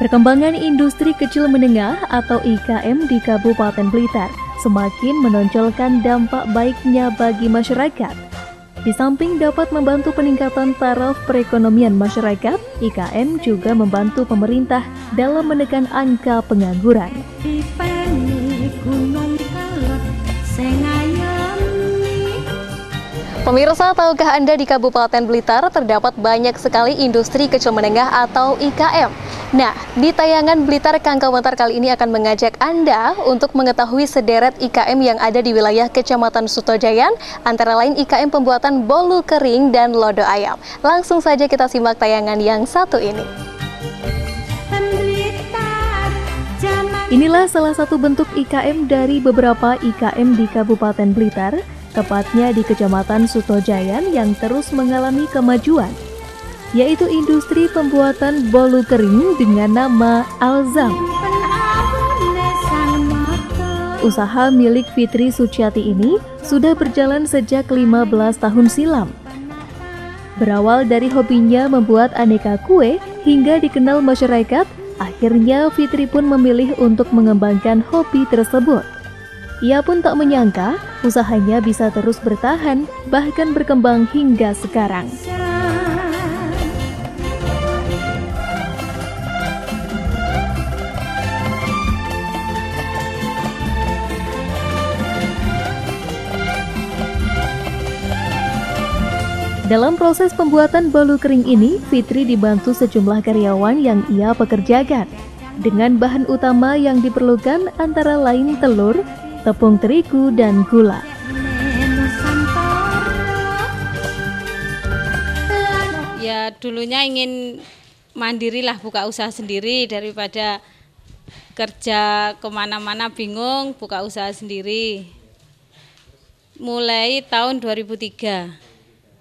Perkembangan industri kecil menengah atau IKM di Kabupaten Blitar semakin menonjolkan dampak baiknya bagi masyarakat. Di samping dapat membantu peningkatan taraf perekonomian masyarakat, IKM juga membantu pemerintah dalam menekan angka pengangguran. Pemirsa, tahukah Anda di Kabupaten Blitar terdapat banyak sekali industri kecil menengah atau IKM? Nah, di tayangan Blitar Kang Komentar kali ini akan mengajak Anda untuk mengetahui sederet IKM yang ada di wilayah Kecamatan Sutojayan, antara lain IKM pembuatan bolu kering dan lodo ayam. Langsung saja kita simak tayangan yang satu ini. Inilah salah satu bentuk IKM dari beberapa IKM di Kabupaten Blitar, tepatnya di Kecamatan Sutojayan yang terus mengalami kemajuan, yaitu industri pembuatan bolu kering dengan nama Alzam. Usaha milik Fitri Suciati ini sudah berjalan sejak 15 tahun silam. Berawal dari hobinya membuat aneka kue hingga dikenal masyarakat, akhirnya Fitri pun memilih untuk mengembangkan hobi tersebut. Ia pun tak menyangka usahanya bisa terus bertahan, bahkan berkembang hingga sekarang. Dalam proses pembuatan bolu kering ini, Fitri dibantu sejumlah karyawan yang ia pekerjakan. Dengan bahan utama yang diperlukan antara lain telur, tepung terigu, dan gula. Ya, dulunya ingin mandiri lah, buka usaha sendiri daripada kerja kemana-mana bingung, buka usaha sendiri. Mulai tahun 2003.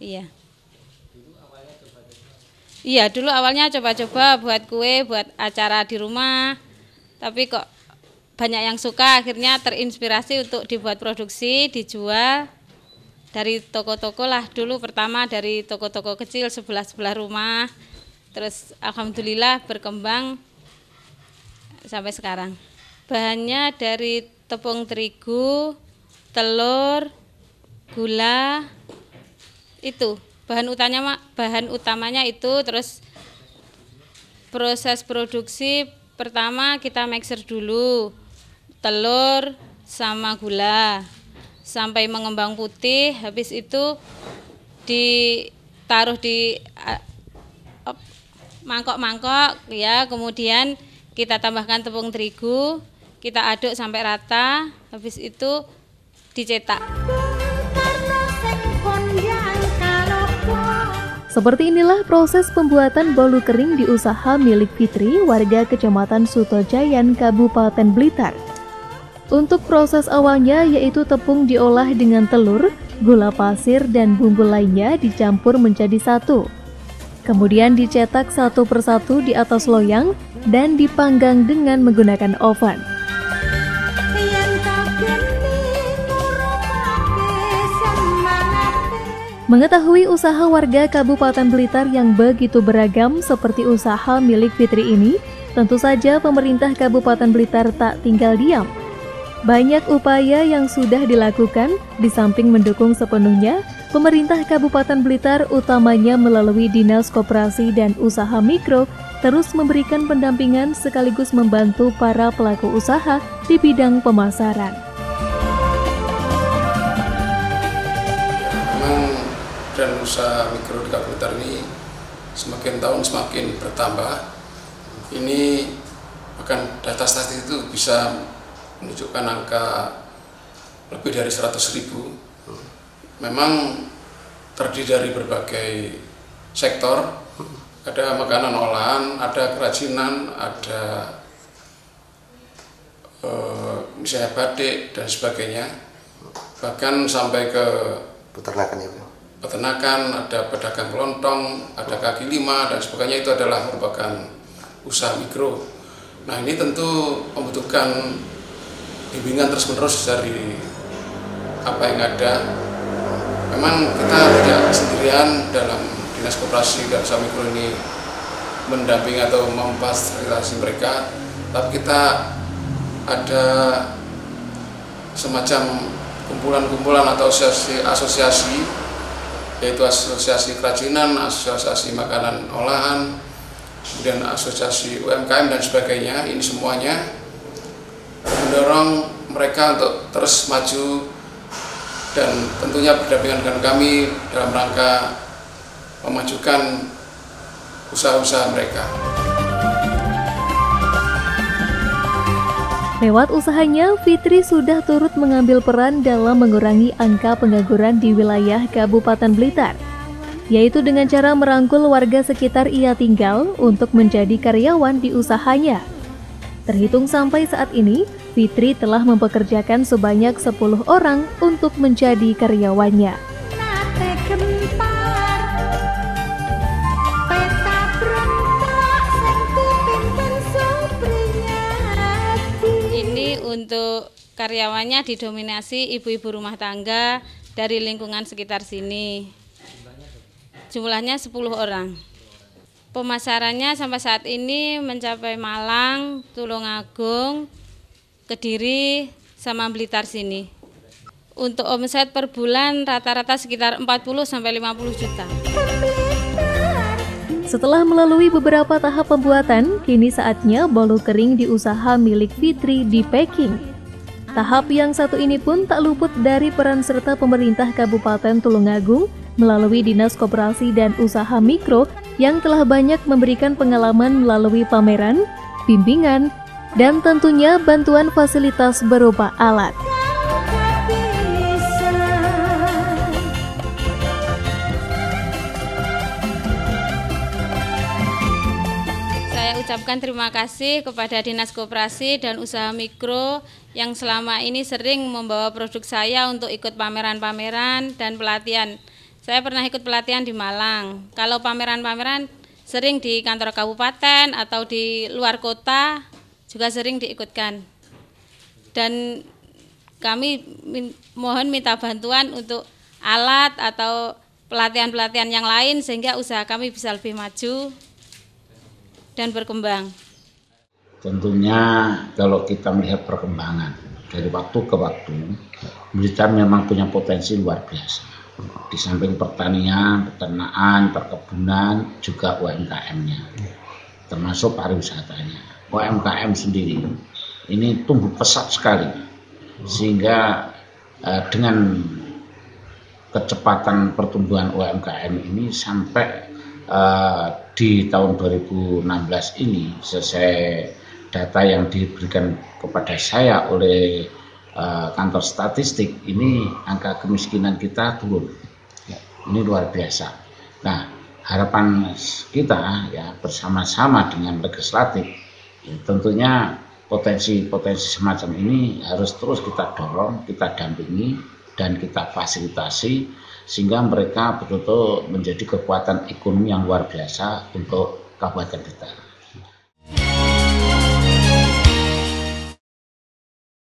Iya. Iya, dulu awalnya coba-coba buat kue, buat acara di rumah. Tapi kok banyak yang suka, akhirnya terinspirasi untuk dibuat produksi, dijual dari toko-toko lah. Dulu pertama dari toko-toko kecil sebelah-sebelah rumah. Terus alhamdulillah berkembang sampai sekarang. Bahannya dari tepung terigu, telur, gula, itu bahan utamanya itu. Terus proses produksi pertama kita mixer dulu telur sama gula sampai mengembang putih, habis itu ditaruh di mangkok-mangkok ya, kemudian kita tambahkan tepung terigu, kita aduk sampai rata, habis itu dicetak. Seperti inilah proses pembuatan bolu kering di usaha milik Fitri, warga Kecamatan Sutojayan, Kabupaten Blitar. Untuk proses awalnya yaitu tepung diolah dengan telur, gula pasir, dan bumbu lainnya dicampur menjadi satu. Kemudian dicetak satu persatu di atas loyang dan dipanggang dengan menggunakan oven. Mengetahui usaha warga Kabupaten Blitar yang begitu beragam seperti usaha milik Fitri ini, tentu saja pemerintah Kabupaten Blitar tak tinggal diam. Banyak upaya yang sudah dilakukan, di samping mendukung sepenuhnya, pemerintah Kabupaten Blitar utamanya melalui Dinas Koperasi dan Usaha Mikro terus memberikan pendampingan sekaligus membantu para pelaku usaha di bidang pemasaran. Dan usaha mikro di Kabupaten Blitar ini semakin tahun semakin bertambah. Ini bahkan data statistik itu bisa menunjukkan angka lebih dari 100.000. Memang terdiri dari berbagai sektor, ada makanan olahan, ada kerajinan, ada misalnya batik dan sebagainya, bahkan sampai ke peternakan ya, peternakan, ada pedagang kelontong, ada kaki lima dan sebagainya. Itu adalah merupakan usaha mikro. Nah, ini tentu membutuhkan bimbingan terus-menerus dari apa yang ada. Memang kita tidak sendirian dalam Dinas Koperasi dan Usaha Mikro ini mendampingi atau memfasilitasi mereka, tapi kita ada semacam kumpulan-kumpulan atau asosiasi, yaitu asosiasi kerajinan, asosiasi makanan olahan, kemudian asosiasi UMKM dan sebagainya. Ini semuanya mendorong mereka untuk terus maju dan tentunya berdampingan dengan kami dalam rangka memajukan usaha-usaha mereka. Lewat usahanya, Fitri sudah turut mengambil peran dalam mengurangi angka pengangguran di wilayah Kabupaten Blitar, yaitu dengan cara merangkul warga sekitar ia tinggal untuk menjadi karyawan di usahanya. Terhitung sampai saat ini, Fitri telah mempekerjakan sebanyak 10 orang untuk menjadi karyawannya. Untuk karyawannya didominasi ibu-ibu rumah tangga dari lingkungan sekitar sini. Jumlahnya 10 orang. Pemasarannya sampai saat ini mencapai Malang, Tulungagung, Kediri, sama Blitar sini. Untuk omset per bulan rata-rata sekitar 40-50 juta. Setelah melalui beberapa tahap pembuatan, kini saatnya bolu kering di usaha milik Fitri di packing. Tahap yang satu ini pun tak luput dari peran serta pemerintah Kabupaten Tulungagung melalui Dinas Koperasi dan Usaha Mikro yang telah banyak memberikan pengalaman melalui pameran, bimbingan, dan tentunya bantuan fasilitas berupa alat. Ucapkan terima kasih kepada Dinas Koperasi dan Usaha Mikro yang selama ini sering membawa produk saya untuk ikut pameran-pameran dan pelatihan. Saya pernah ikut pelatihan di Malang. Kalau pameran-pameran sering di kantor kabupaten atau di luar kota juga sering diikutkan. Dan kami mohon minta bantuan untuk alat atau pelatihan-pelatihan yang lain sehingga usaha kami bisa lebih maju dan berkembang. Tentunya kalau kita melihat perkembangan dari waktu ke waktu, Blitar memang punya potensi luar biasa. Di samping pertanian, peternakan, perkebunan, juga UMKM-nya, termasuk pariwisatanya. UMKM sendiri ini tumbuh pesat sekali, sehingga dengan kecepatan pertumbuhan UMKM ini sampai di tahun 2016 ini, sesuai data yang diberikan kepada saya oleh kantor statistik, ini angka kemiskinan kita turun. Ini luar biasa. Nah, harapan kita ya bersama-sama dengan legislatif, ya, tentunya potensi-potensi semacam ini harus terus kita dorong, kita dampingi, dan kita fasilitasi sehingga mereka betul-betul menjadi kekuatan ekonomi yang luar biasa untuk Kabupaten Blitar.